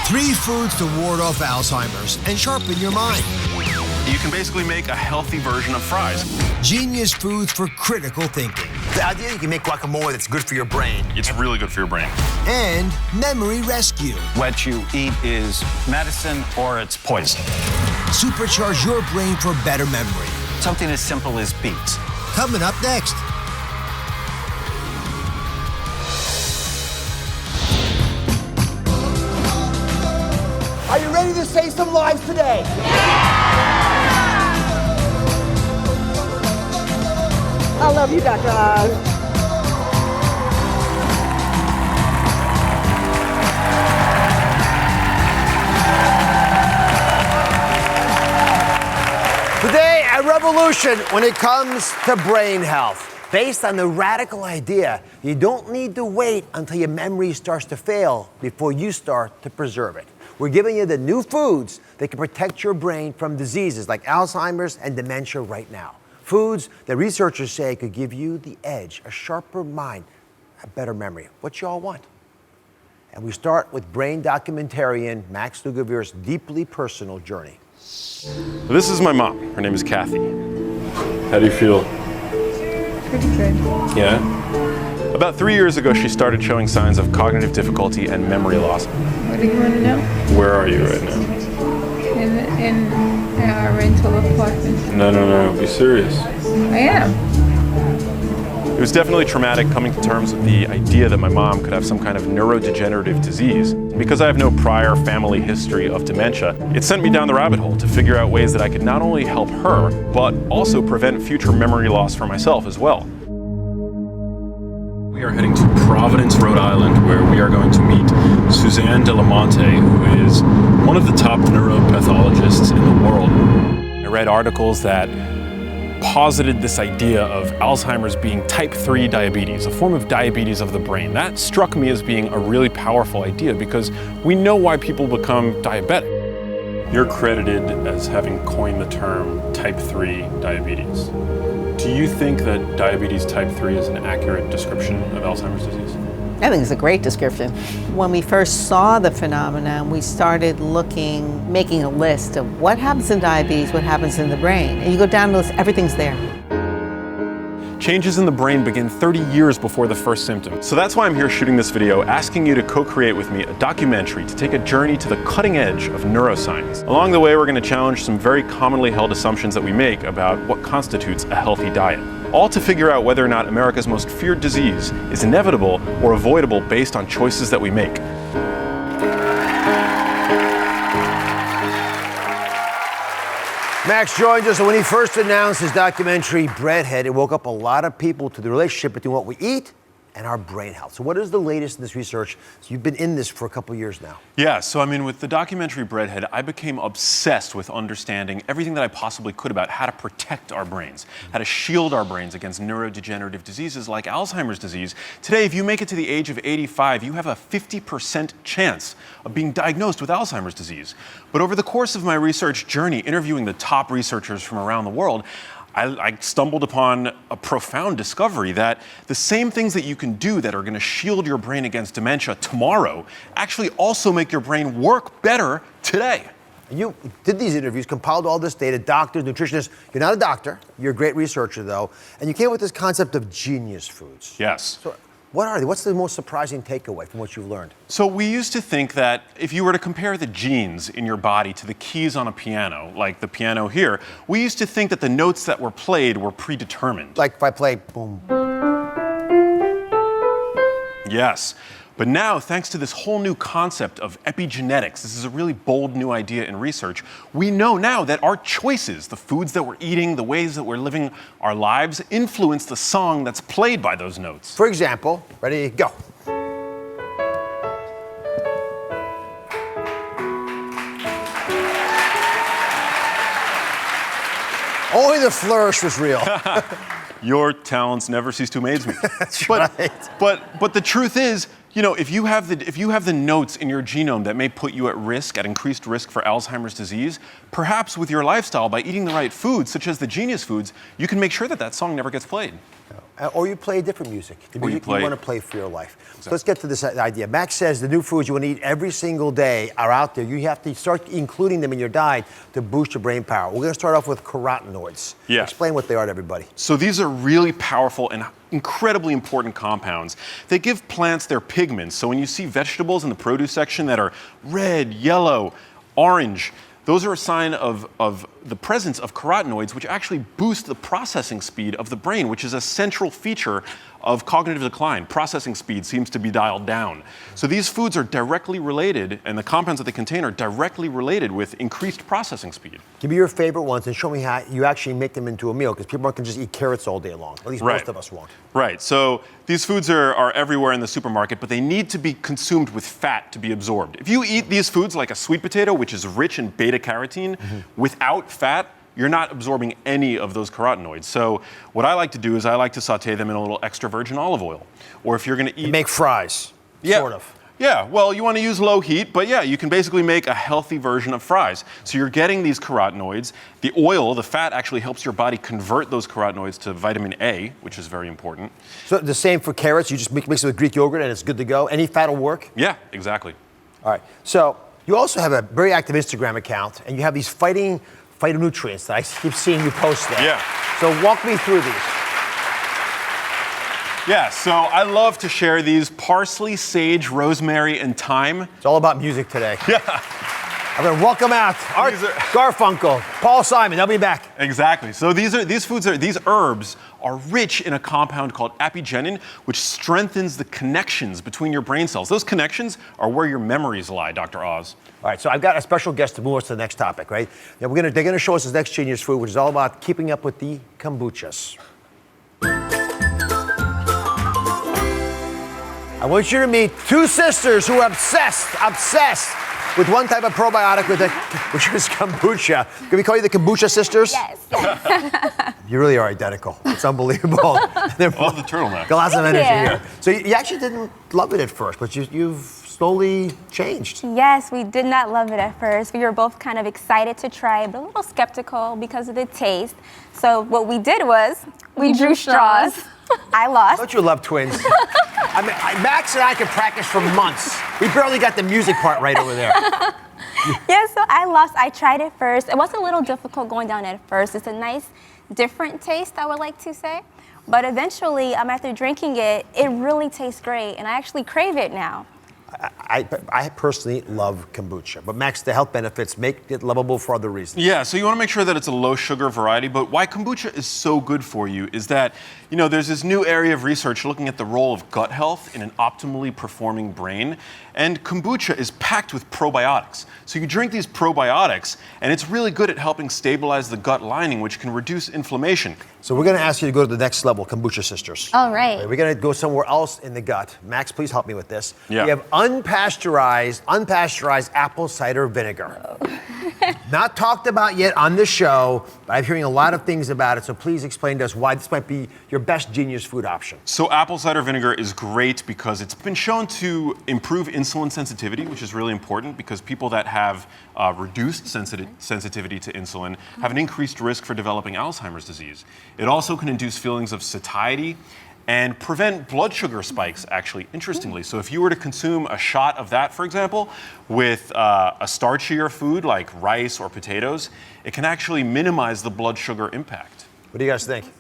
3 foods to ward off Alzheimer's and sharpen your mind. You can basically make a healthy version of fries. Genius foods for critical thinking. The idea you can make guacamole that's good for your brain. It's really good for your brain. And memory rescue. What you eat is medicine or it's poison. Supercharge your brain for better memory. Something as simple as beets. Coming up next. Are you ready to save some lives today? I love you, Dr. Oz. Today, a revolution when it comes to brain health. Based on the radical idea, you don't need to wait until your memory starts to fail before you start to preserve it. We're giving you the new foods that can protect your brain from diseases like Alzheimer's and dementia right now. Foods that researchers say could give you the edge, a sharper mind, a better memory. What you all want. And we start with brain documentarian Max Lugavere's deeply personal journey. This is my mom. Her name is Kathy. How do you feel? Pretty good. Yeah? About 3 years ago, she started showing signs of cognitive difficulty and memory loss. What do you want to know? Where are you right now? In our rental apartment. No. Be serious. I am. It was definitely traumatic coming to terms with the idea that my mom could have some kind of neurodegenerative disease. Because I have no prior family history of dementia, it sent me down the rabbit hole to figure out ways that I could not only help her, but also prevent future memory loss for myself as well. We are heading to Providence, Rhode Island, where we are going to meet Suzanne de la Monte, who is one of the top neuropathologists in the world. I read articles that posited this idea of Alzheimer's being type 3 diabetes, a form of diabetes of the brain. That struck me as being a really powerful idea because we know why people become diabetic. You're credited as having coined the term type 3 diabetes. Do you think that diabetes type 3 is an accurate description of Alzheimer's disease? I think it's a great description. When we first saw the phenomenon, we started making a list of what happens in diabetes, what happens in the brain. And you go down the list, everything's there. Changes in the brain begin 30 years before the first symptom. So that's why I'm here shooting this video, asking you to co-create with me a documentary to take a journey to the cutting edge of neuroscience. Along the way, we're going to challenge some very commonly held assumptions that we make about what constitutes a healthy diet. All to figure out whether or not America's most feared disease is inevitable or avoidable based on choices that we make. Max joins us, and when he first announced his documentary, Breadhead, it woke up a lot of people to the relationship between what we eat and our brain health. So what is the latest in this research? So you've been in this for a couple of years now. Yeah, so with the documentary Breadhead, I became obsessed with understanding everything that I possibly could about how to protect our brains, how to shield our brains against neurodegenerative diseases like Alzheimer's disease. Today, if you make it to the age of 85, you have a 50% chance of being diagnosed with Alzheimer's disease. But over the course of my research journey, interviewing the top researchers from around the world, I stumbled upon a profound discovery that the same things that you can do that are going to shield your brain against dementia tomorrow actually also make your brain work better today. You did these interviews, compiled all this data, doctors, nutritionists. You're not a doctor. You're a great researcher, though. And you came up with this concept of genius foods. Yes. So what are they? What's the most surprising takeaway from what you've learned? So we used to think that if you were to compare the genes in your body to the keys on a piano, like the piano here, we used to think that the notes that were played were predetermined. Like if I play boom. Yes. But now, thanks to this whole new concept of epigenetics, this is a really bold new idea in research, we know now that our choices, the foods that we're eating, the ways that we're living our lives, influence the song that's played by those notes. For example, ready, go. Only the flourish was real. Your talents never cease to amaze me. That's right. But the truth is, if you have the notes in your genome that may put you at increased risk for Alzheimer's disease, perhaps with your lifestyle, by eating the right foods, such as the genius foods, you can make sure that song never gets played. Or you play different music. The Or you music you play- want to play for your life. So let's get to this idea. Max says the new foods you want to eat every single day are out there. You have to start including them in your diet to boost your brain power. We're going to start off with carotenoids. Yeah. Explain what they are to everybody. So these are really powerful and incredibly important compounds. They give plants their pigments. So when you see vegetables in the produce section that are red, yellow, orange, those are a sign of the presence of carotenoids, which actually boost the processing speed of the brain, which is a central feature of cognitive decline. Processing speed seems to be dialed down. So these foods are directly related, and the compounds that they contain are directly related with increased processing speed. Give me your favorite ones and show me how you actually make them into a meal, because people can just eat carrots all day long. At least Right. most of us won't. Right, so these foods are everywhere in the supermarket, but they need to be consumed with fat to be absorbed. If you eat these foods like a sweet potato, which is rich in beta-carotene, without fat, you're not absorbing any of those carotenoids. So what I like to do is I like to saute them in a little extra virgin olive oil. Or if you're gonna eat... Make fries, sort of. Yeah, well, you want to use low heat, but yeah, you can basically make a healthy version of fries. So you're getting these carotenoids. The oil, the fat, actually helps your body convert those carotenoids to vitamin A, which is very important. So the same for carrots. You just mix it with Greek yogurt and it's good to go. Any fat will work? Yeah, exactly. All right. So you also have a very active Instagram account, and you have these phytonutrients that I keep seeing you post there. Yeah. So walk me through these. Yeah, so I love to share these: parsley, sage, rosemary, and thyme. It's all about music today. Yeah, I'm going to welcome out Art These are- Garfunkel, Paul Simon. They'll be back. exactly. So these herbs are rich in a compound called apigenin, which strengthens the connections between your brain cells. Those connections are where your memories lie, Dr. Oz. All right, so I've got a special guest to move us to the next topic, right? Now they're going to show us this next genius food, which is all about keeping up with the kombuchas. I want you to meet two sisters who are obsessed with one type of probiotic, which is kombucha. Can we call you the kombucha sisters? Yes. You really are identical. It's unbelievable. They're Love the turtleneck. got lots of energy you. here. So you actually didn't love it at first, but you've slowly changed. Yes, we did not love it at first. We were both kind of excited to try it, but a little skeptical because of the taste. So what we did was we drew straws. I lost. Don't you love twins? I mean, Max and I could practice for months. We barely got the music part right over there. Yeah, so I lost. I tried it first. It was a little difficult going down at first. It's a nice, different taste, I would like to say. But eventually, after drinking it, it really tastes great, and I actually crave it now. I personally love kombucha, but Max, the health benefits make it lovable for other reasons. Yeah, so you want to make sure that it's a low sugar variety, but why kombucha is so good for you is that, there's this new area of research looking at the role of gut health in an optimally performing brain, and kombucha is packed with probiotics. So you drink these probiotics, and it's really good at helping stabilize the gut lining, which can reduce inflammation. So we're going to ask you to go to the next level, kombucha sisters. All right. We're going to go somewhere else in the gut. Max, please help me with this. Yeah. We have unpasteurized apple cider vinegar. Not talked about yet on the show, but I'm hearing a lot of things about it, so please explain to us why this might be your best genius food option. So apple cider vinegar is great because it's been shown to improve insulin sensitivity, which is really important because people that have reduced sensitivity to insulin have an increased risk for developing Alzheimer's disease. It also can induce feelings of satiety and prevent blood sugar spikes, actually, interestingly. So if you were to consume a shot of that, for example, with a starchier food like rice or potatoes, it can actually minimize the blood sugar impact. What do you guys think?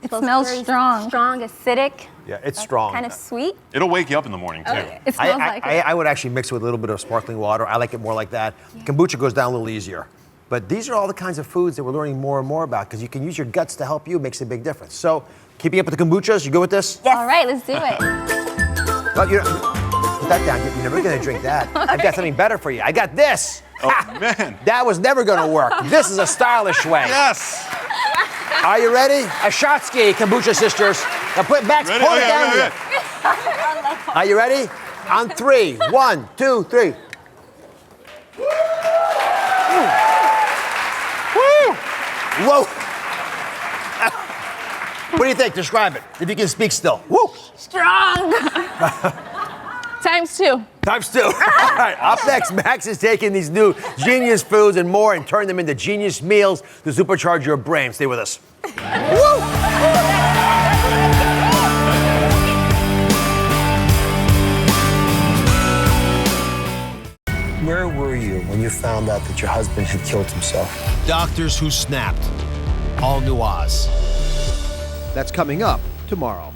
It smells very strong. Strong, acidic. Yeah, it's strong. Kind of sweet. It'll wake you up in the morning, too. It smells like it. I would actually mix it with a little bit of sparkling water. I like it more like that. Kombucha goes down a little easier. But these are all the kinds of foods that we're learning more and more about because you can use your guts to help you. It makes a big difference. So, keeping up with the kombuchas, you good with this? Yes. All right, let's do it. Well, put that down. You're never going to drink that. I've got something better for you. I got this. Oh, man. That was never going to work. This is a stylish way. Yes! Are you ready? A shot ski, kombucha sisters. Now Max, Ready? pull it Okay, down okay, here. Are you ready? On 3. 1, 2, 3. Whoa. What do you think? Describe it. If you can speak still. Woo. Strong. Times 2. Times 2. All right, up next, Max is taking these new genius foods and more and turn them into genius meals to supercharge your brain. Stay with us. Woo! Where were you when you found out that your husband had killed himself? Doctors who snapped. All new Oz. That's coming up tomorrow.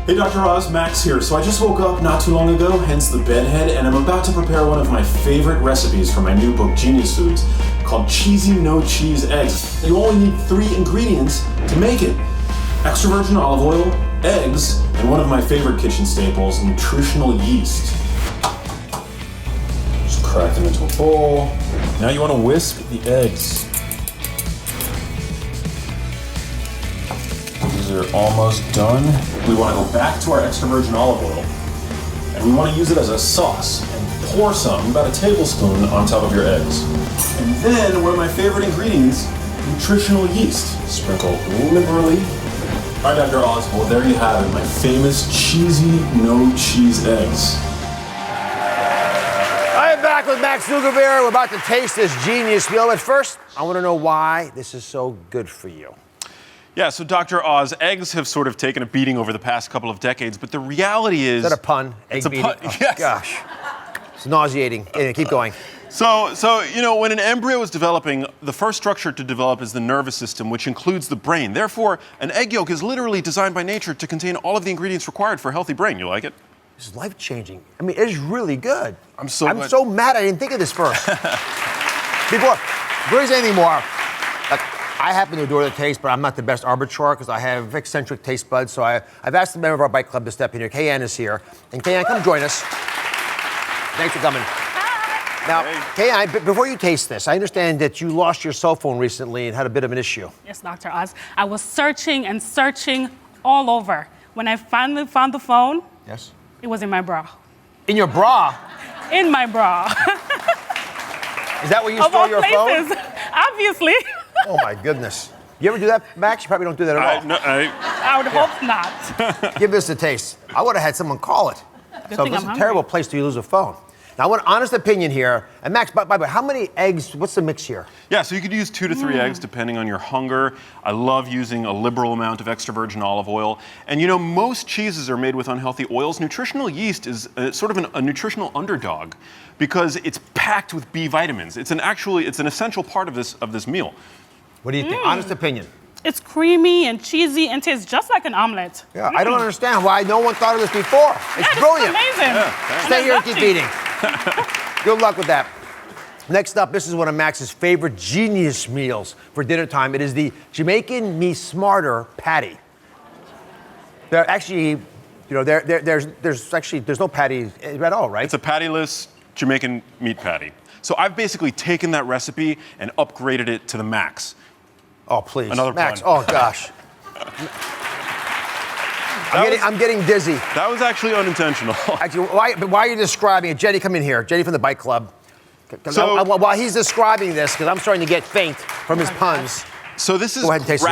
Hey Dr. Oz, Max here. So I just woke up not too long ago, hence the bedhead, and I'm about to prepare one of my favorite recipes for my new book, Genius Foods, called Cheesy No Cheese Eggs. You only need 3 ingredients to make it. Extra virgin olive oil, eggs, and one of my favorite kitchen staples, nutritional yeast. Just crack them into a bowl. Now you want to whisk the eggs. These are almost done. We want to go back to our extra virgin olive oil, and we want to use it as a sauce, and pour some, about a tablespoon, on top of your eggs. And then, one of my favorite ingredients, nutritional yeast. Sprinkle liberally. All right, Dr. Oz, well, there you have it, my famous cheesy, no-cheese eggs. I am back with Max Lugavere. We're about to taste this genius meal, but first, I want to know why this is so good for you. Yeah, so Dr. Oz, eggs have sort of taken a beating over the past couple of decades, but the reality is... Is that a pun? It's Egg a pun, beating? Oh, yes. Gosh. It's nauseating. Anyway, keep going. So, you know, when an embryo is developing, the first structure to develop is the nervous system, which includes the brain. Therefore, an egg yolk is literally designed by nature to contain all of the ingredients required for a healthy brain. You like it? This is life-changing. I mean, it's really good. I'm so mad I didn't think of this first. Before there's anything more, like, I happen to adore the taste, but I'm not the best arbiter because I have eccentric taste buds. So I've asked a member of our bike club to step in here. Kayanne is here. And Kayanne, come join us. Thanks for coming. Now, Kayanne, before you taste this, I understand that you lost your cell phone recently and had a bit of an issue. Yes, Dr. Oz. I was searching and searching all over. When I finally found the phone, Yes. it was in my bra. In your bra? In my bra. Is that where you Of store all your places, phone? obviously. Oh my goodness. You ever do that, Max? You probably don't do that at all. I would hope not. Give this a taste. I would have had someone call it. Good So thing this is I'm a terrible hungry. place to lose a phone. Now, I want an honest opinion here. And Max, by the way, how many eggs, what's the mix here? Yeah, so you could use 2 to 3 eggs depending on your hunger. I love using a liberal amount of extra virgin olive oil. And you know, most cheeses are made with unhealthy oils. Nutritional yeast is sort of a nutritional underdog because it's packed with B vitamins. It's an essential part of this meal. What do you think? Honest opinion. It's creamy and cheesy and tastes just like an omelet. Yeah, I don't understand why no one thought of this before. It's Yeah, brilliant. This is amazing. Yeah, Stay here and keep eating. Good luck with that. Next up, this is one of Max's favorite genius meals for dinner time. It is the Jamaican Me Smarter patty. There actually, you know, there's no patty at all, right? It's a pattyless Jamaican meat patty. So I've basically taken that recipe and upgraded it to the max. Oh, please. Another Max, pun. oh gosh. I'm getting dizzy. That was actually unintentional. Actually, why are you describing it? Jenny, come in here. Jenny from the bike club. While he's describing this, because I'm starting to get faint from his puns. So this is Go ahead and taste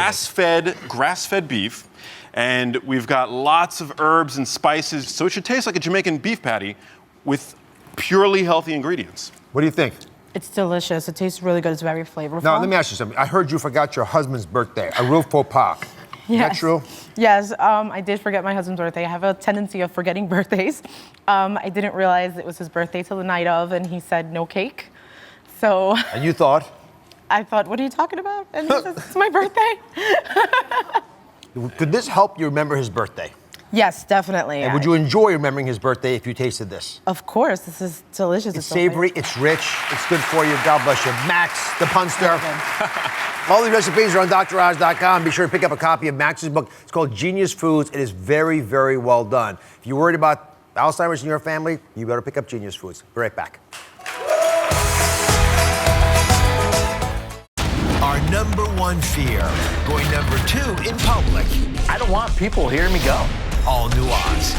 grass-fed beef, and we've got lots of herbs and spices, so it should taste like a Jamaican beef patty with purely healthy ingredients. What do you think? It's delicious. It tastes really good. It's very flavorful. Now, let me ask you something. I heard you forgot your husband's birthday. A real faux pas. Is that true? Yes, I did forget my husband's birthday. I have a tendency of forgetting birthdays. I didn't realize it was his birthday till the night of, and he said no cake. So. And you thought? I thought, what are you talking about? And he says, it's my birthday. Could this help you remember his birthday? Yes, definitely. And would you enjoy remembering his birthday if you tasted this? Of course. This is delicious. It's savory, it's rich, it's good for you. God bless you. Max, the punster. All these recipes are on DrOz.com. Be sure to pick up a copy of Max's book. It's called Genius Foods. It is very, very well done. If you're worried about Alzheimer's in your family, you better pick up Genius Foods. Be right back. Our #1 fear, going #2 in public. I don't want people hearing me go. All new Oz.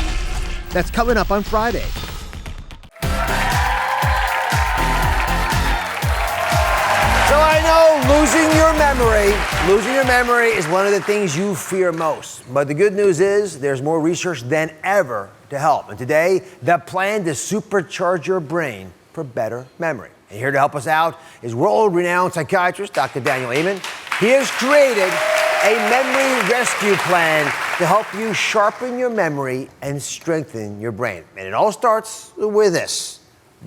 That's coming up on Friday. So I know losing your memory is one of the things you fear most. But the good news is there's more research than ever to help. And today, the plan to supercharge your brain for better memory. And here to help us out is world-renowned psychiatrist Dr. Daniel Amen. He has created a memory rescue plan to help you sharpen your memory and strengthen your brain. And it all starts with this.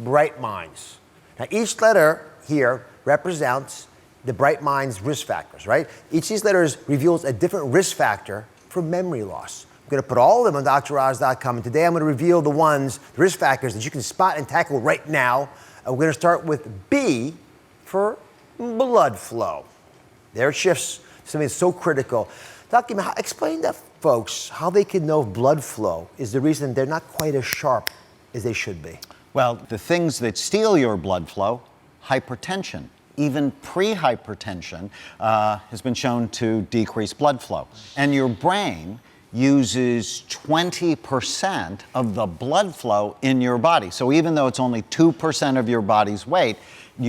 Bright Minds. Now, each letter here represents the Bright Minds risk factors, right? Each of these letters reveals a different risk factor for memory loss. I'm going to put all of them on droz.com, and today I'm going to reveal the risk factors that you can spot and tackle right now. And we're going to start with B for blood flow. There it shifts to something that's so critical. Dr. Explain to folks how they can know if blood flow is the reason they're not quite as sharp as they should be. Well, the things that steal your blood flow, hypertension, even pre-hypertension, has been shown to decrease blood flow. And your brain uses 20% of the blood flow in your body. So even though it's only 2% of your body's weight,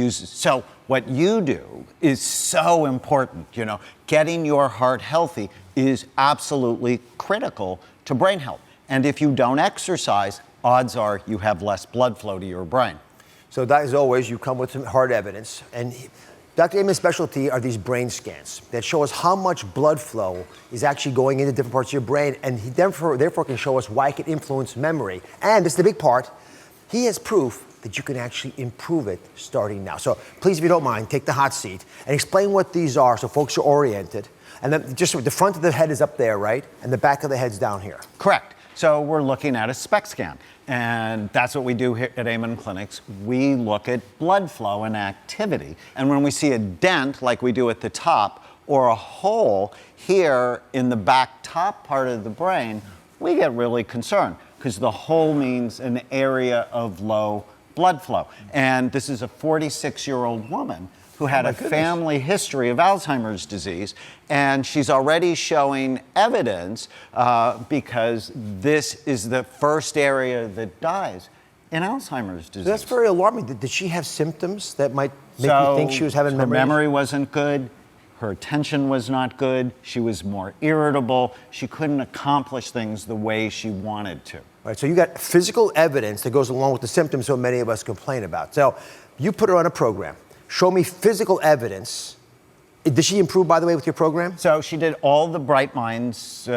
so what you do is so important. Getting your heart healthy is absolutely critical to brain health. And if you don't exercise, odds are you have less blood flow to your brain. So as always, you come with some hard evidence. And Dr. Amen's specialty are these brain scans that show us how much blood flow is actually going into different parts of your brain, and he therefore can show us why it can influence memory. And this is the big part. He has proof that you can actually improve it starting now. So please, if you don't mind, take the hot seat and explain what these are so folks are oriented. And then just the front of the head is up there, right? And the back of the head's down here. Correct. So we're looking at a SPECT scan. And that's what we do here at Amen Clinics. We look at blood flow and activity. And when we see a dent, like we do at the top, or a hole here in the back top part of the brain, we get really concerned because the hole means an area of low blood flow. And this is a 46-year-old woman who had a family history of Alzheimer's disease, and she's already showing evidence because this is the first area that dies in Alzheimer's disease. That's very alarming. Did she have symptoms that might make you think she was having memory? Her memory wasn't good. Her attention was not good. She was more irritable. She couldn't accomplish things the way she wanted to. All right, so you got physical evidence that goes along with the symptoms so many of us complain about. So you put her on a program. Show me physical evidence. Did she improve, by the way, with your program? So she did all the Bright Minds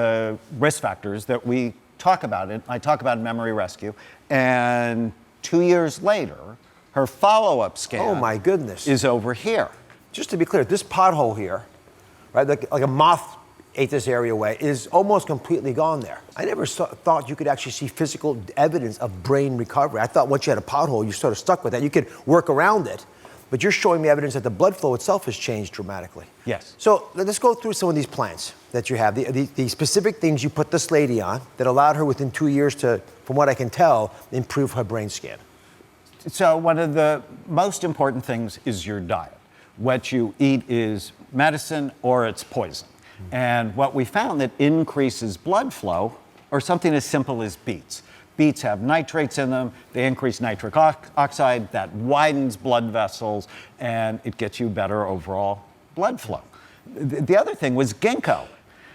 risk factors that we talk about. I talk about in Memory Rescue. And 2 years later, her follow-up scan oh my goodness. is over here. Just to be clear, this pothole here, right, like a moth ate this area away, is almost completely gone there. I never thought you could actually see physical evidence of brain recovery. I thought once you had a pothole, you sort of stuck with that. You could work around it. But you're showing me evidence that the blood flow itself has changed dramatically. Yes. So let's go through some of these plans that you have, the specific things you put this lady on that allowed her within 2 years to, from what I can tell, improve her brain scan. So one of the most important things is your diet. What you eat is medicine or it's poison. And what we found that increases blood flow are something as simple as beets. Beets have nitrates in them, they increase nitric oxide, that widens blood vessels, and it gets you better overall blood flow. The other thing was ginkgo,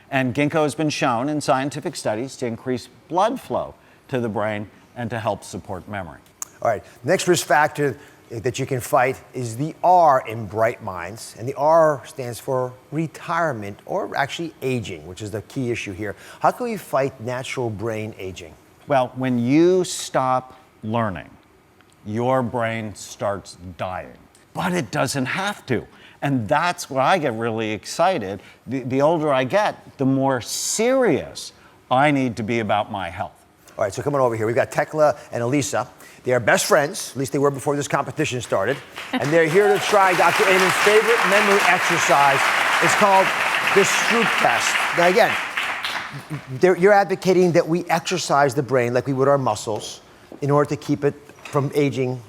and ginkgo has been shown in scientific studies to increase blood flow to the brain and to help support memory. All right, next risk factor that you can fight is the R in Bright Minds, and the R stands for retirement, or actually aging, which is the key issue here. How can we fight natural brain aging? Well, when you stop learning, your brain starts dying. But it doesn't have to. And that's where I get really excited. The older I get, the more serious I need to be about my health. All right, so come on over here. We've got Tekla and Elisa. They are best friends, at least they were before this competition started. And they're here to try Dr. Amen's favorite memory exercise. It's called the Stroop test. Now again, you're advocating that we exercise the brain like we would our muscles in order to keep it from aging,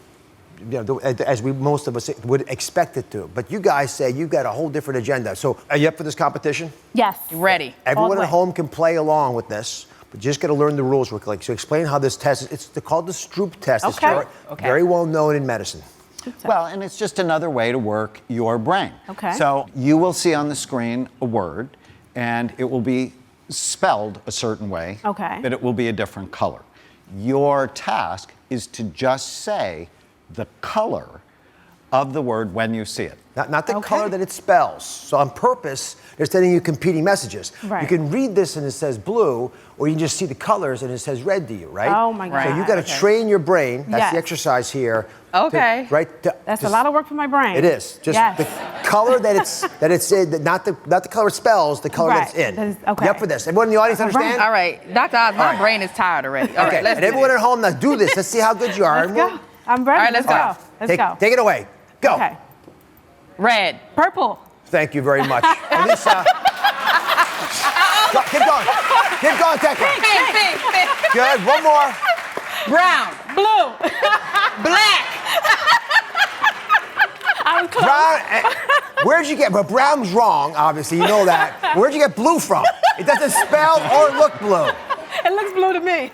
as most of us would expect it to. But you guys say you've got a whole different agenda. So are you up for this competition? Yes. Ready. Everyone at home can play along with this, but you just got to learn the rules real quick. So explain how this test is. It's called the Stroop test. Okay. It's very well known in medicine. Well, and it's just another way to work your brain. Okay. So you will see on the screen a word, and it will be spelled a certain way, okay, but it will be a different color. Your task is to just say the color of the word when you see it. Not the color that it spells. So on purpose, they're sending you competing messages. Right. You can read this and it says blue, or you can just see the colors and it says red to you, right? Oh my God. So you got to train your brain. That's the exercise here. Okay. To, That's a lot of work for my brain. It is. Just the color that it's in, not the color it spells, the color that it's in. Okay. You up for this? Everyone in the audience understand? All right, Dr. Oz, my brain is tired already. All right, let's and do everyone this. at home, now do this. Let's see how good you are. Let's go. I'm ready. All right, let's go. Let's go. Take it away. Go. Okay. Red. Purple. Thank you very much. Elisa. Keep going. Keep going, Tekla. Pink. Good. One more. Brown. Blue. Black. I'm close. Brown. Where'd you get? But brown's wrong, obviously. You know that. Where'd you get blue from? It doesn't spell or look blue. It looks blue to me.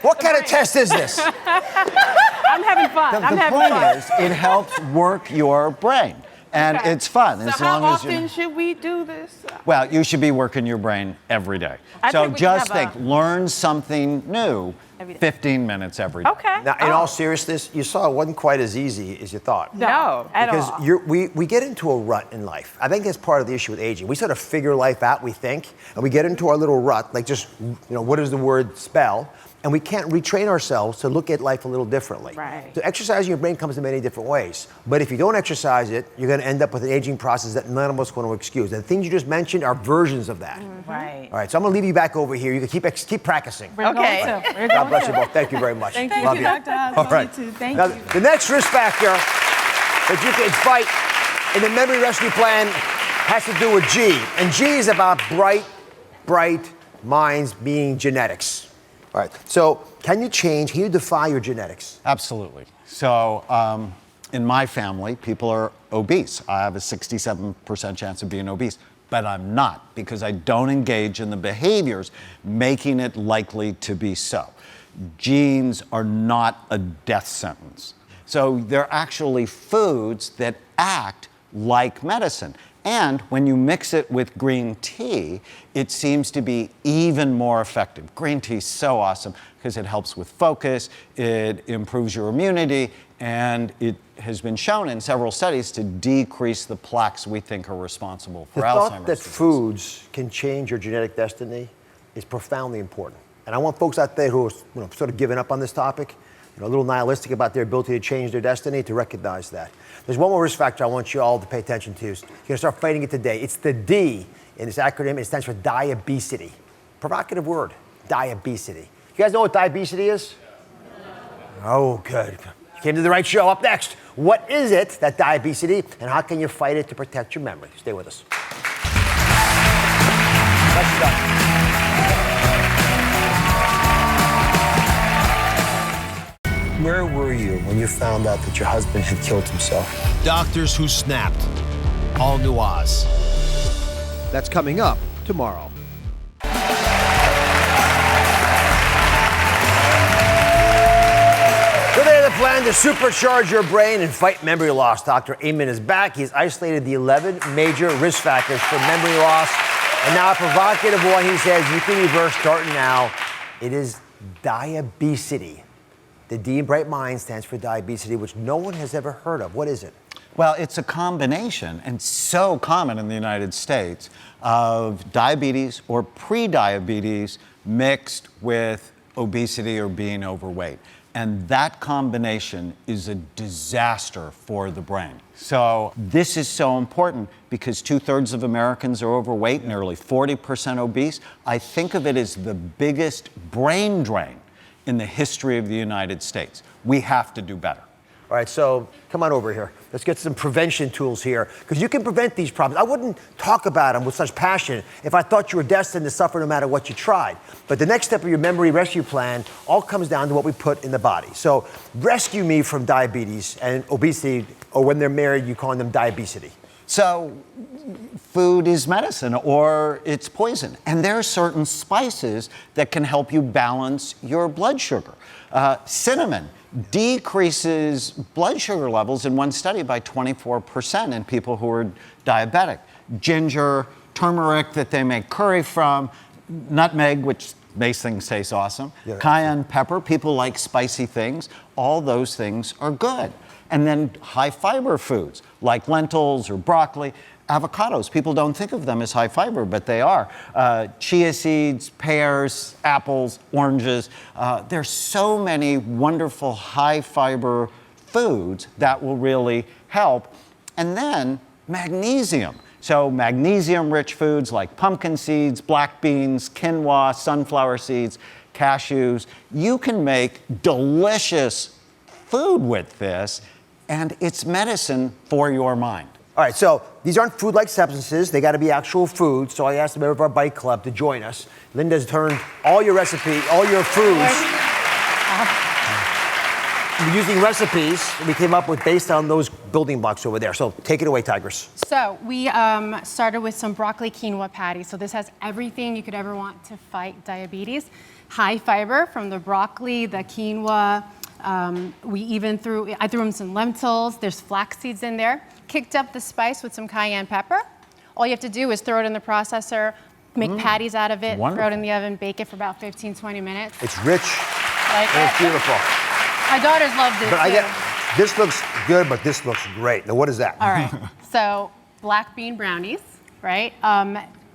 What kind of test is this? I'm having fun. The point is, it helps work your brain. And it's fun So as how long as often should we do this? Well, you should be working your brain every day. So just think, learn something new 15 minutes every day. Okay. Now, in all seriousness, you saw it wasn't quite as easy as you thought. No, at all. Because we get into a rut in life. I think that's part of the issue with aging. We sort of figure life out, we think, and we get into our little rut, like just, what does the word spell? And we can't retrain ourselves to look at life a little differently. Right. So exercising your brain comes in many different ways. But if you don't exercise it, you're going to end up with an aging process that none of us want to excuse. And the things you just mentioned are versions of that. Right. All right, so I'm going to leave you back over here. You can keep practicing. We're Okay. going to. We're God going bless to. you both. Thank you very much. Thank Love you, Dr. Oz. All Love right. you too. Thank Now, you. the next risk factor that you can fight in the memory rescue plan has to do with G. And G is about bright minds being genetics. All right, so can you defy your genetics? Absolutely. So in my family, people are obese. I have a 67% chance of being obese, but I'm not because I don't engage in the behaviors making it likely to be so. Genes are not a death sentence. So they're actually foods that act like medicine. And when you mix it with green tea, it seems to be even more effective. Green tea is so awesome because it helps with focus, it improves your immunity, and it has been shown in several studies to decrease the plaques we think are responsible for Alzheimer's The thought that foods can change your genetic destiny is profoundly important. And I want folks out there who are sort of giving up on this topic, a little nihilistic about their ability to change their destiny, to recognize that. There's one more risk factor I want you all to pay attention to. You're going to start fighting it today. It's the D in this acronym. It stands for diabesity. Provocative word, diabesity. You guys know what diabesity is? Oh, good. You came to the right show. Up next, what is it, that diabesity, and how can you fight it to protect your memory? Stay with us. Let's go. Where were you when you found out that your husband had killed himself? Doctors who snapped. All new Oz. That's coming up tomorrow. Today, the plan to supercharge your brain and fight memory loss. Dr. Amen is back. He's isolated the 11 major risk factors for memory loss. And now a provocative one, he says, you can reverse starting now. It is diabesity. The D in bright mind stands for diabesity, which no one has ever heard of. What is it? Well, it's a combination, and so common in the United States, of diabetes or pre-diabetes mixed with obesity or being overweight. And that combination is a disaster for the brain. So this is so important because 2/3 of Americans are overweight, nearly 40% obese. I think of it as the biggest brain drain in the history of the United States. We have to do better. All right, so come on over here. Let's get some prevention tools here, because you can prevent these problems. I wouldn't talk about them with such passion if I thought you were destined to suffer no matter what you tried. But the next step of your memory rescue plan all comes down to what we put in the body. So rescue me from diabetes and obesity, or when they're married, you call them diabesity. So food is medicine or it's poison. And there are certain spices that can help you balance your blood sugar. Cinnamon decreases blood sugar levels in one study by 24% in people who are diabetic. Ginger, turmeric that they make curry from, nutmeg, which makes things taste awesome. Yeah. Cayenne pepper, people like spicy things. All those things are good. And then high fiber foods like lentils or broccoli. Avocados, people don't think of them as high fiber, but they are. Chia seeds, pears, apples, oranges. There's so many wonderful high fiber foods that will really help. And then magnesium. So magnesium-rich foods like pumpkin seeds, black beans, quinoa, sunflower seeds, cashews. You can make delicious food with this, and it's medicine for your mind. All right, so these aren't food-like substances. They got to be actual food. So I asked a member of our bike club to join us. Linda's turned all your foods. We're using recipes we came up with based on those building blocks over there. So take it away, Tigers. So we started with some broccoli quinoa patties. So this has everything you could ever want to fight diabetes. High fiber from the broccoli, the quinoa. I threw in some lentils. There's flax seeds in there. Kicked up the spice with some cayenne pepper. All you have to do is throw it in the processor, make patties out of it, throw it in the oven, bake it for about 15, 20 minutes. It's rich. It's beautiful. My daughters loved it too. This looks good, but this looks great. Now, what is that? All right. So black bean brownies, right?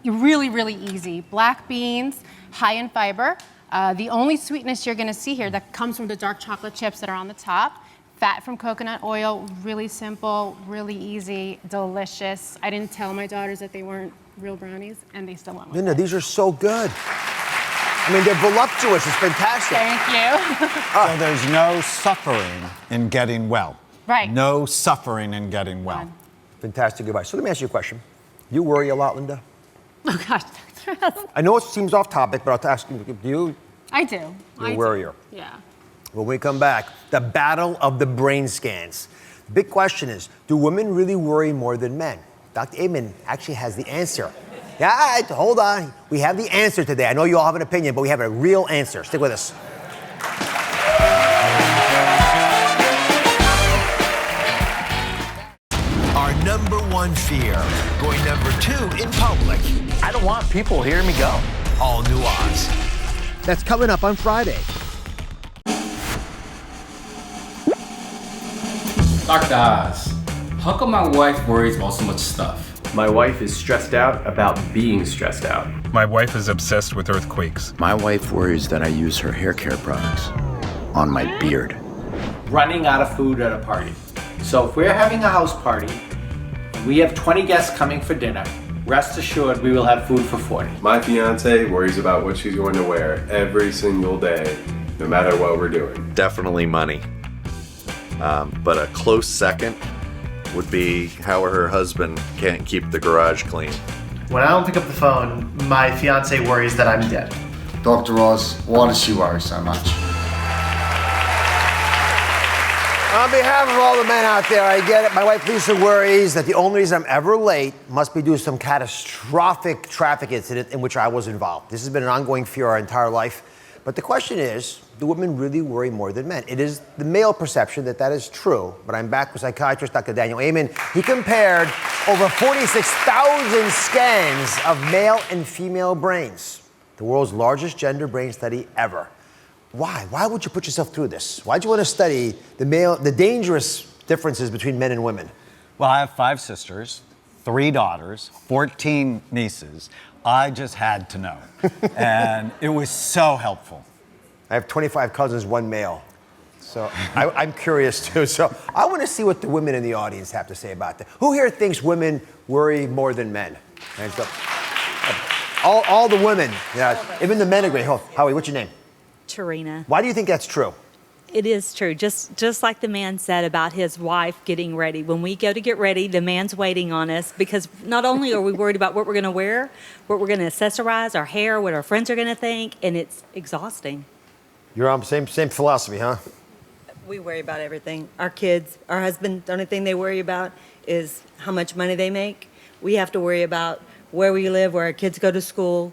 Really, really easy. Black beans, high in fiber. The only sweetness you're going to see here that comes from the dark chocolate chips that are on the top. Fat from coconut oil, really simple, really easy, delicious. I didn't tell my daughters that they weren't real brownies, and they still want one. Linda, these are so good. I mean, they're voluptuous. It's fantastic. Thank you. So there's no suffering in getting well. Right. No suffering in getting well. Fantastic advice. So let me ask you a question. You worry a lot, Linda? Oh, gosh. I know it seems off topic, but I'll ask you, do you? I do. You're a worrier. Yeah. When we come back, the battle of the brain scans. The big question is, do women really worry more than men? Dr. Amen actually has the answer. Yeah, hold on. We have the answer today. I know you all have an opinion, but we have a real answer. Stick with us. Our number one fear, going number 2 in public. I don't want people hearing me go. All new Oz. That's coming up on Friday. Dr. Oz, how come my wife worries about so much stuff? My wife is stressed out about being stressed out. My wife is obsessed with earthquakes. My wife worries that I use her hair care products on my beard. Running out of food at a party. So if we're having a house party, and we have 20 guests coming for dinner, rest assured we will have food for 40. My fiance worries about what she's going to wear every single day, no matter what we're doing. Definitely money. But a close second would be how her husband can't keep the garage clean. When I don't pick up the phone, my fiance worries that I'm dead. Dr. Oz, why does she worry so much? On behalf of all the men out there, I get it. My wife Lisa worries that the only reason I'm ever late must be due to some catastrophic traffic incident in which I was involved. This has been an ongoing fear our entire life. But the question is, do women really worry more than men? It is the male perception that is true, but I'm back with psychiatrist Dr. Daniel Amen. He compared over 46,000 scans of male and female brains, the world's largest gender brain study ever. Why? Why would you put yourself through this? Why'd you want to study the dangerous differences between men and women? Well, I have 5 sisters, 3 daughters, 14 nieces. I just had to know. And it was so helpful. I have 25 cousins, 1 male. So I'm curious too. So I want to see what the women in the audience have to say about that. Who here thinks women worry more than men? Hands up. All the women. Yeah, even the men agree. Howie, what's your name? Tarina. Why do you think that's true? It is true. Just like the man said about his wife getting ready. When we go to get ready, the man's waiting on us because not only are we worried about what we're going to wear, what we're going to accessorize, our hair, what our friends are going to think, and it's exhausting. You're on the same philosophy, huh? We worry about everything. Our kids, our husband, the only thing they worry about is how much money they make. We have to worry about where we live, where our kids go to school.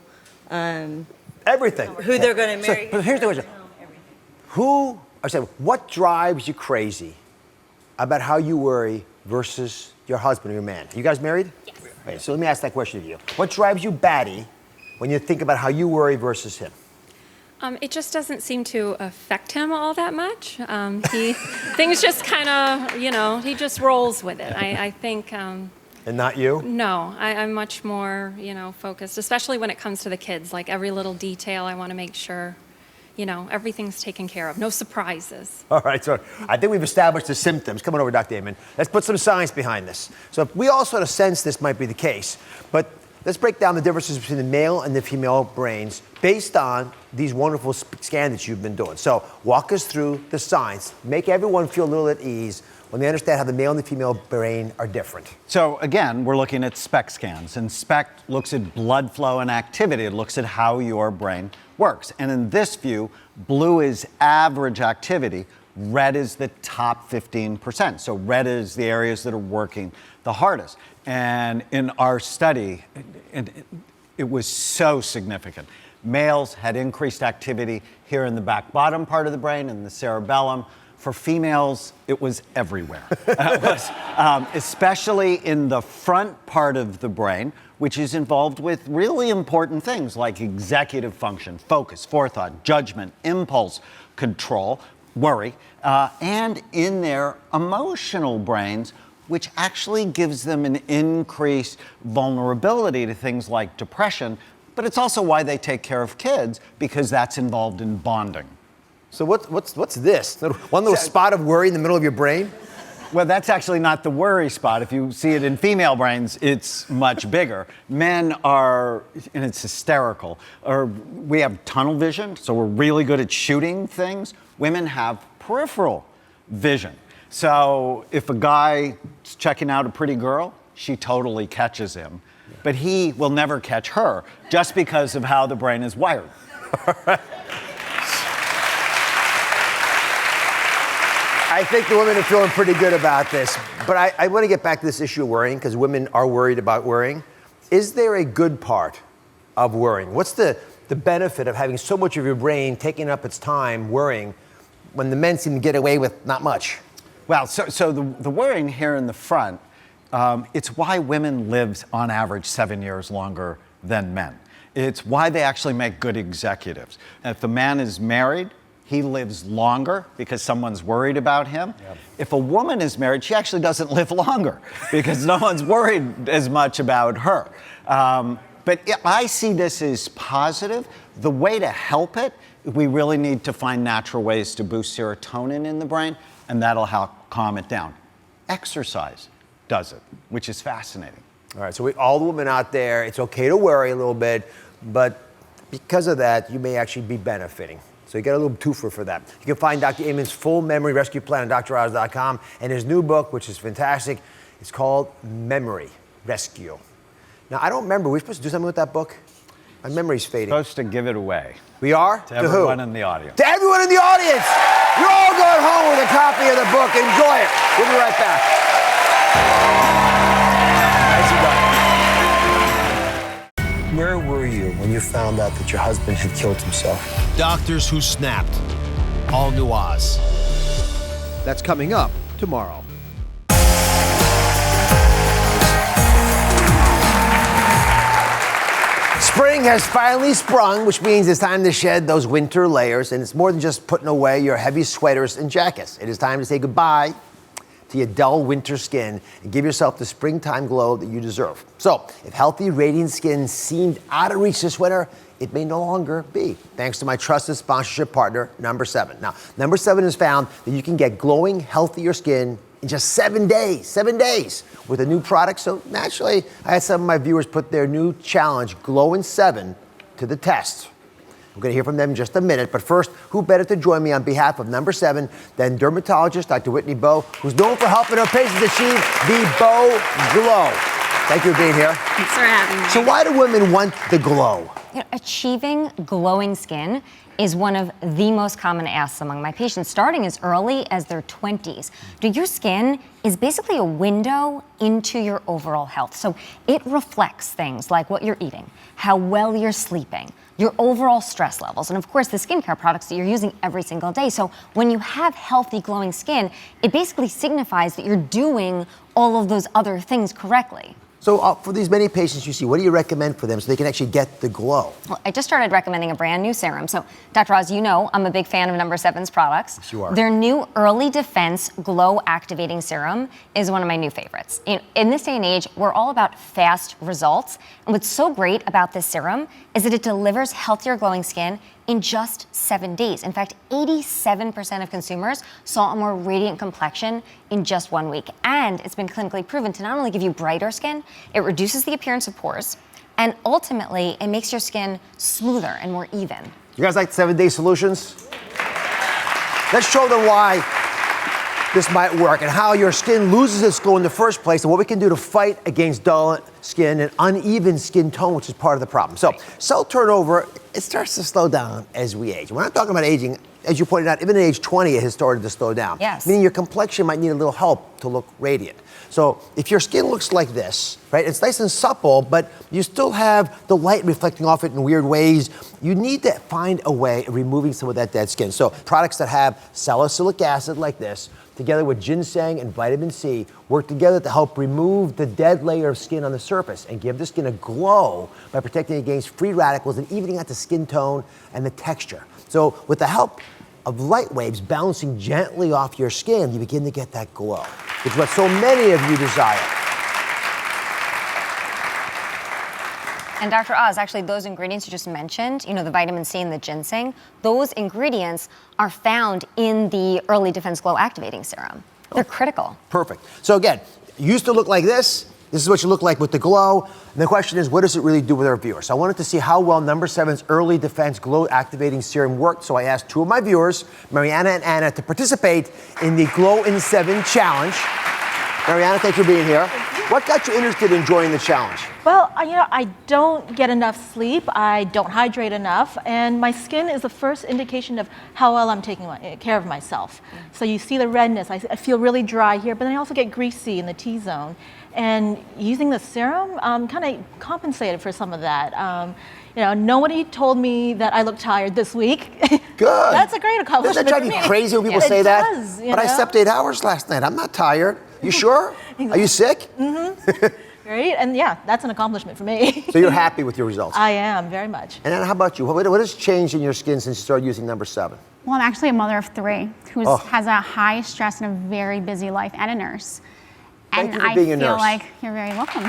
Everything. Who they're going to marry. So here's the question. What drives you crazy about how you worry versus your husband or your man? Are you guys married? Yes. Okay, so let me ask that question to you. What drives you batty when you think about how you worry versus him? It just doesn't seem to affect him all that much. Things just kind of, he just rolls with it. I think. And not you? No, I'm much more, focused, especially when it comes to the kids. Like every little detail, I want to make sure, everything's taken care of. No surprises. All right, so I think we've established the symptoms. Come on over, Dr. Amen. Let's put some science behind this. So we all sort of sense this might be the case, but let's break down the differences between the male and the female brains based on these wonderful scans that you've been doing. So walk us through the science. Make everyone feel a little at ease when they understand how the male and the female brain are different. So again, we're looking at SPECT scans, and SPECT looks at blood flow and activity. It looks at how your brain works. And in this view, blue is average activity, red is the top 15%. So red is the areas that are working the hardest. And in our study, it was so significant. Males had increased activity here in the back bottom part of the brain, in the cerebellum. For females, it was everywhere. Especially in the front part of the brain, which is involved with really important things like executive function, focus, forethought, judgment, impulse control, worry, and in their emotional brains, which actually gives them an increased vulnerability to things like depression. But it's also why they take care of kids, because that's involved in bonding. So what's this? One little spot of worry in the middle of your brain? Well, that's actually not the worry spot. If you see it in female brains, it's much bigger. Men are, and it's hysterical, we have tunnel vision, so we're really good at shooting things. Women have peripheral vision. So if a guy's checking out a pretty girl, she totally catches him. But he will never catch her, just because of how the brain is wired. I think the women are feeling pretty good about this. But I want to get back to this issue of worrying, because women are worried about worrying. Is there a good part of worrying? What's the benefit of having so much of your brain taking up its time worrying when the men seem to get away with not much? Well, so the worrying here in the front, it's why women live on average 7 years longer than men. It's why they actually make good executives. If the man is married, he lives longer because someone's worried about him. Yep. If a woman is married, she actually doesn't live longer because no one's worried as much about her. But I see this as positive. The way to help it, we really need to find natural ways to boost serotonin in the brain, and that'll help calm it down. Exercise does it, which is fascinating. All right, so all the women out there, it's okay to worry a little bit, but because of that, you may actually be benefiting. So you get a little twofer for that. You can find Dr. Amen's full memory rescue plan on droz.com, and his new book, which is fantastic, it's called Memory Rescue. Now, I don't remember, were we supposed to do something with that book? My memory's fading. Supposed to give it away. We are? To everyone in the audience. To everyone in the audience! You're all going home with a copy of the book. Enjoy it. We'll be right back. Where were you when you found out that your husband had killed himself? Doctors Who Snapped. All New Oz. That's coming up tomorrow. Spring has finally sprung, which means it's time to shed those winter layers, and it's more than just putting away your heavy sweaters and jackets. It is time to say goodbye to your dull winter skin and give yourself the springtime glow that you deserve. So, if healthy, radiant skin seemed out of reach this winter, it may no longer be, thanks to my trusted sponsorship partner, Number 7. Now, Number 7 has found that you can get glowing, healthier skin in just 7 days, 7 days, with a new product. So naturally, I had some of my viewers put their new challenge, Glow in 7, to the test. We're going to hear from them in just a minute. But first, who better to join me on behalf of Number 7 than Dermatologist Dr. Whitney Bowe, who's known for helping her patients achieve the Bowe Glow. Thank you for being here. Thanks for having me. So why do women want the glow? Achieving glowing skin is one of the most common asks among my patients, starting as early as their 20s. Your skin is basically a window into your overall health. So it reflects things like what you're eating, how well you're sleeping, your overall stress levels, and of course the skincare products that you're using every single day. So when you have healthy, glowing skin, it basically signifies that you're doing all of those other things correctly. So for these many patients you see, what do you recommend for them so they can actually get the glow? Well, I just started recommending a brand new serum. So, Dr. Oz, you know I'm a big fan of No. 7's products. Yes, you are. Their new Early Defense Glow Activating Serum is one of my new favorites. In this day and age, we're all about fast results. And what's so great about this serum is that it delivers healthier glowing skin in just 7 days. In fact, 87% of consumers saw a more radiant complexion in just 1 week. And it's been clinically proven to not only give you brighter skin, it reduces the appearance of pores, and ultimately, it makes your skin smoother and more even. You guys like 7-day solutions? Let's show them why this might work and how your skin loses its glow in the first place and what we can do to fight against dull skin and uneven skin tone, which is part of the problem. So cell turnover, it starts to slow down as we age. We're not talking about aging. As you pointed out, even at age 20, it has started to slow down. Yes. Meaning your complexion might need a little help to look radiant. So if your skin looks like this, right, it's nice and supple, but you still have the light reflecting off it in weird ways, you need to find a way of removing some of that dead skin. So products that have salicylic acid like this, together with ginseng and vitamin C, work together to help remove the dead layer of skin on the surface and give the skin a glow by protecting against free radicals and evening out the skin tone and the texture. So with the help of light waves bouncing gently off your skin, you begin to get that glow, which is what so many of you desire. And Dr. Oz, actually, those ingredients you just mentioned, the vitamin C and the ginseng, those ingredients are found in the Early Defense Glow Activating Serum. They're critical. Perfect. So again, it used to look like this. This is what you look like with the glow. And the question is, what does it really do with our viewers? So I wanted to see how well No. 7's Early Defense Glow Activating Serum worked. So I asked two of my viewers, Mariana and Anna, to participate in the Glow in 7 challenge. Mariana, thanks for being here. What got you interested in joining the challenge? Well, I don't get enough sleep, I don't hydrate enough, and my skin is the first indication of how well I'm taking care of myself. So you see the redness, I feel really dry here, but then I also get greasy in the T-zone. And using the serum kind of compensated for some of that. Nobody told me that I look tired this week. Good. That's a great accomplishment. Doesn't that drive you crazy when people say it that? Does, but I slept 8 hours last night. I'm not tired. You sure? Are you sick? Mm-hmm. Right? And yeah, that's an accomplishment for me. So you're happy with your results? I am, very much. And Anna, how about you? What has changed in your skin since you started using No. 7? Well, I'm actually a mother of 3 who has a high stress and a very busy life and a nurse. Thank you for being a nurse. I feel like you're very welcome.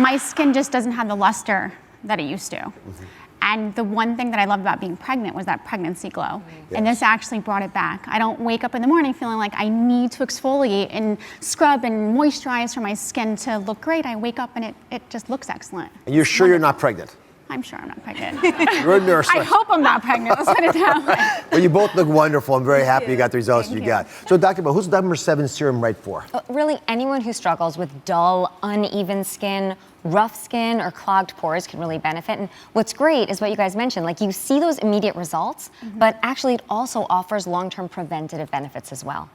My skin just doesn't have the luster that it used to. Mm-hmm. And the one thing that I loved about being pregnant was that pregnancy glow. Yes. And this actually brought it back. I don't wake up in the morning feeling like I need to exfoliate and scrub and moisturize for my skin to look great. I wake up and it just looks excellent. And you're sure you're not pregnant? I'm sure I'm not pregnant. You're a nurse. I hope I'm not pregnant. Let's put it that way. Well, you both look wonderful. I'm very happy you got the results you got. So, Dr. Bowe, who's No. 7 serum right for? Really, anyone who struggles with dull, uneven skin, rough skin, or clogged pores can really benefit. And what's great is what you guys mentioned. Like, you see those immediate results, but actually it also offers long-term preventative benefits as well.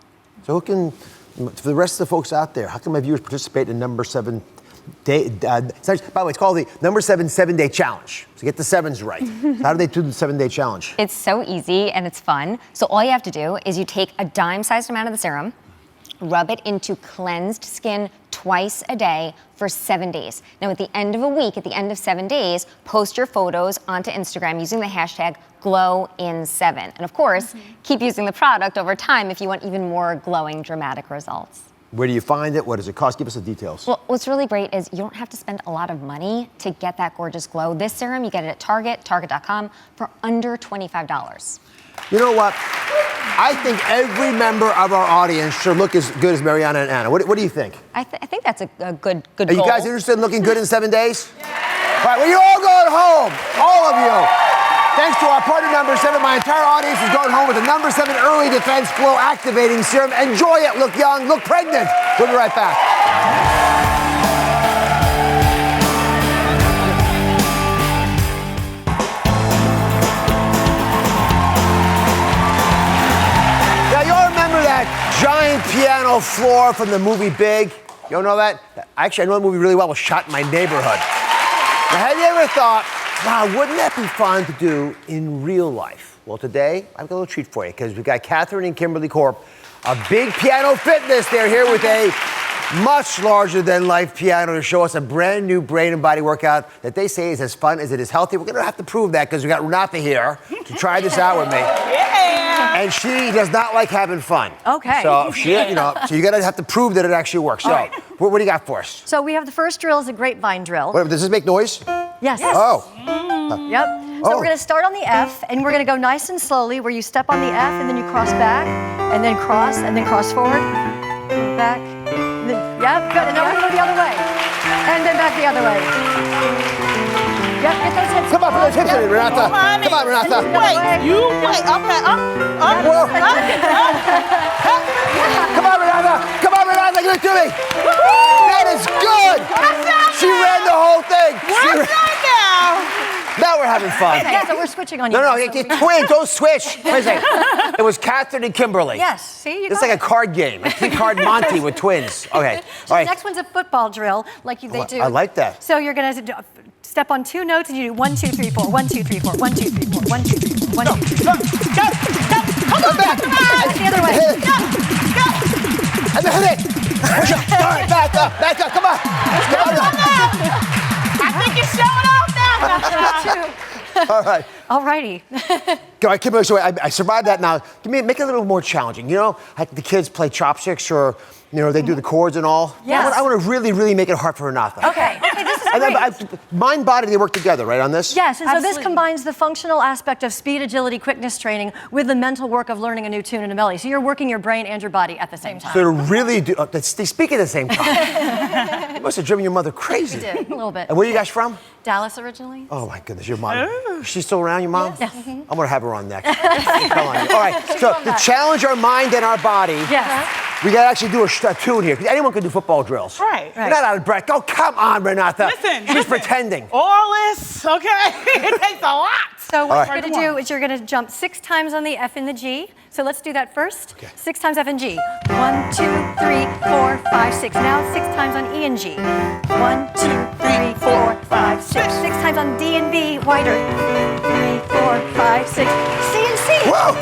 So who can, for the rest of the folks out there, how can my viewers participate in No. 7 day, by the way, it's called the No. 7 7-day challenge. So get the 7s right. How do they do the 7-day challenge? It's so easy and it's fun. So all you have to do is you take a dime-sized amount of the serum, rub it into cleansed skin twice a day for 7 days. Now at the end of a week, at the end of 7 days, post your photos onto Instagram using the hashtag #GlowIn7. And of course, keep using the product over time if you want even more glowing, dramatic results. Where do you find it? What does it cost? Give us the details. Well, what's really great is you don't have to spend a lot of money to get that gorgeous glow. This serum, you get it at Target, Target.com, for under $25. You know what? I think every member of our audience should look as good as Mariana and Anna. What do you think? I think that's a good goal. Are you guys interested in looking good in 7 days? Yeah. All right, well, you're all going home. All of you. Thanks to our partner No. 7, my entire audience is going home with the No. 7 Early Defense Glow Activating Serum. Enjoy it. Look young, look pregnant. We'll be right back. Now, you all remember that giant piano floor from the movie Big? You all know that? Actually, I know the movie really well. It was shot in my neighborhood. Now, have you ever thought, wow, wouldn't that be fun to do in real life? Well, today, I've got a little treat for you because we've got Catherine and Kimberly Corp A big piano fitness. They're here with a much larger than life piano to show us a brand new brain and body workout that they say is as fun as it is healthy. We're going to have to prove that because we got Renata here to try this out with me. Yeah. And she does not like having fun. Okay. So so you're going to have to prove that it actually works. So right. what do you got for us? So we have the first drill is a grapevine drill. Wait, does this make noise? Yes. Oh. Yep. So we're going to start on the F, and we're going to go nice and slowly, where you step on the F, and then you cross back, and then cross forward, back. And then, yep, good. And then we're going to go the other way, and then back the other way. Yep, get those hips. Come on, put those hips in it, Renata. Come on, Renata. Wait, wait, up. Whoa. Come on, Renata. Come on, Renata, give it to me. That is good. She ran the whole thing. What's that now? Now we're having fun. Yeah, so we're switching on you. No, now, so twins, don't switch. Wait a second. It was Catherine and Kimberly. Yes, see? It's like a card game, a three-card Monty with twins. Okay, So all the right. next one's a football drill, like they do. I like that. So you're going to step on 2 notes, and you do 1, 2, 3, 4, 1, 2, 3, 4, 1, 2, 3, 4, 1, 2, 3, 4, 1, 2, 3, 4. Come back. That's the other way. And then hit it. All right, back up, come on. I think you're showing off now. All right. All righty. Go ahead, Kimberly, so I survived that now. Make it a little more challenging. You know, like the kids play chopsticks or, they do the chords and all. Yes. I want to really, really make it hard for Renata. Okay, this is And great. then, mind, body, they work together, right, on this? Yes, and so this Absolutely. combines the functional aspect of speed, agility, quickness training with the mental work of learning a new tune and a melody. So you're working your brain and your body at the same time. So to really do, they speak at the same time. You must have driven your mother crazy. We did, a little bit. And where are you guys from? Dallas originally. Oh my goodness, your mom. Is she still around, your mom? Yes. I'm gonna have her on next. I'm telling you. All right, so to challenge our mind and our body, we gotta actually do a tune here. Because anyone can do football drills. Right. You're not out of breath. Oh, come on, Renata. She's pretending. All this, okay? It takes a lot. So what All you're right. going to do is you're going to jump 6 times on the F and the G. So let's do that first. Okay. 6 times F and G. 1, 2, 3, 4, 5, 6. Now 6 times on E and G. 1, 2, 3, 4, 5, 6. 6 times on D and B. Wider. 3, 4, 5, 6. C and C. Whoa!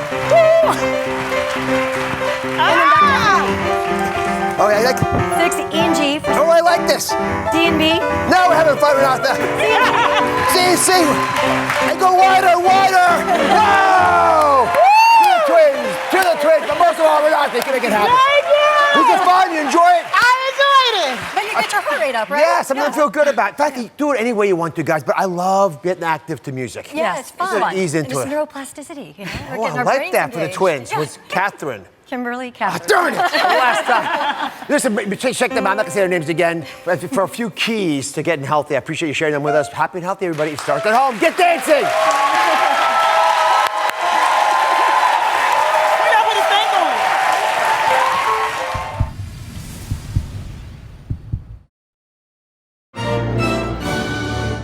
All right, 6 E and G. Oh, I like this. D and B. Now we're having fun, Renata. C. And go wider. Whoa! To the twins. But most of all, Renata, you can make it happen. Was it fun? You enjoy it? I enjoyed it. Then you get your heart rate up, right? Yeah, something to feel good about. In fact, you do it any way you want to, guys, but I love getting active to music. Yeah, it's fun. Just ease into and it. it's neuroplasticity. We're Oh, getting I our like brains that for the engaged. twins. Yeah. With Catherine. Kimberly, Catherine. Darn it! Last time. Listen, check them out. I'm not going to say their names again. But for a few keys to getting healthy, I appreciate you sharing them with us. Happy and healthy, everybody. It starts at home. Get dancing!